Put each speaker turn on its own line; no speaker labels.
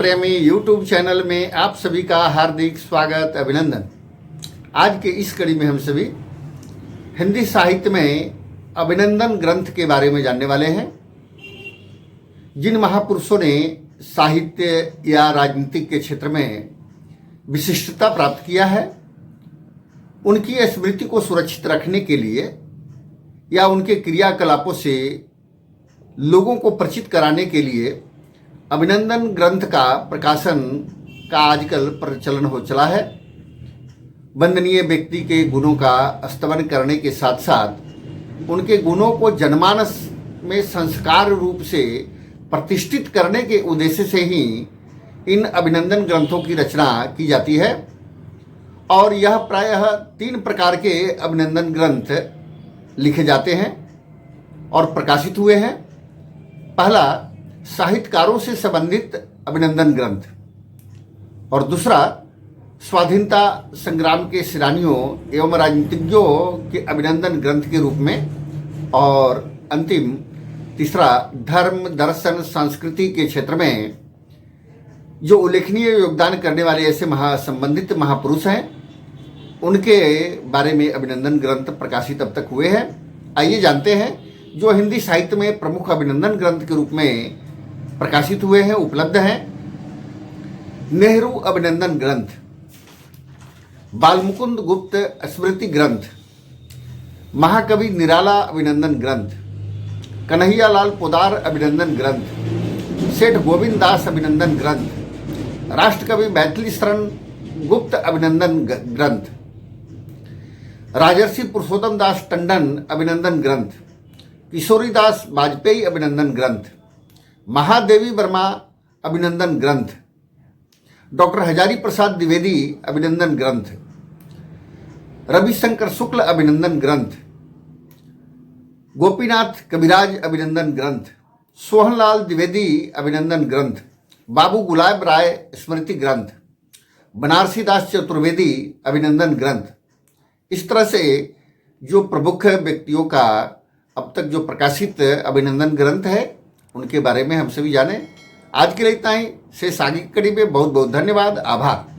प्रेमी YouTube channel में आप सभी का हार्दिक स्वागत अभिनंदन। आज के इस कड़ी में हम सभी हिंदी साहित्य में अभिनंदन ग्रंथ के बारे में जानने वाले हैं। जिन महापुरुषों ने साहित्य या राजनीतिक के क्षेत्र में विशिष्टता प्राप्त किया है, उनकी स्मृति को सुरक्षित रखने के लिए या उनके क्रियाकलापों से लोगों को परिचित कराने के लिए अभिनंदन ग्रंथ का प्रकाशन का आजकल प्रचलन हो चला है। वंदनीय व्यक्ति के गुणों का स्तवन करने के साथ साथ उनके गुणों को जनमानस में संस्कार रूप से प्रतिष्ठित करने के उद्देश्य से ही इन अभिनंदन ग्रंथों की रचना की जाती है। और यह प्रायः 3 प्रकार के अभिनंदन ग्रंथ लिखे जाते हैं और प्रकाशित हुए हैं। पहला, साहित्यकारों से संबंधित अभिनंदन ग्रंथ, और दूसरा स्वाधीनता संग्राम के सेनानियों एवं राजनीतिज्ञों के अभिनंदन ग्रंथ के रूप में, और अंतिम तीसरा धर्म दर्शन संस्कृति के क्षेत्र में जो उल्लेखनीय योगदान करने वाले ऐसे संबंधित महापुरुष हैं, उनके बारे में अभिनंदन ग्रंथ प्रकाशित अब तक हुए हैं। आइए जानते हैं जो हिंदी साहित्य में प्रमुख अभिनंदन ग्रंथ के रूप में प्रकाशित हुए हैं, उपलब्ध हैं। नेहरू अभिनंदन ग्रंथ, बालमुकुंद गुप्त स्मृति ग्रंथ, महाकवि निराला अभिनंदन ग्रंथ, कन्हैयालाल पोदार अभिनंदन ग्रंथ, सेठ गोविंद दास अभिनंदन ग्रंथ, राष्ट्रकवि मैथिली शरण गुप्त अभिनंदन ग्रंथ, राजर्षि पुरुषोत्तम दास टंडन अभिनंदन ग्रंथ, किशोरीदास वाजपेयी अभिनंदन ग्रंथ, महादेवी वर्मा अभिनंदन ग्रंथ, डॉक्टर हजारी प्रसाद द्विवेदी अभिनंदन ग्रंथ, रविशंकर शुक्ल अभिनंदन ग्रंथ, गोपीनाथ कविराज अभिनंदन ग्रंथ, सोहनलाल द्विवेदी अभिनंदन ग्रंथ, बाबू गुलाब राय स्मृति ग्रंथ, बनारसी दास चतुर्वेदी अभिनंदन ग्रंथ। इस तरह से जो प्रमुख व्यक्तियों का अब तक जो प्रकाशित अभिनंदन ग्रंथ है, उनके बारे में हम सभी जाने। आज के लिए इतना ही। शेष आगे की कड़ी में बहुत बहुत धन्यवाद, आभार।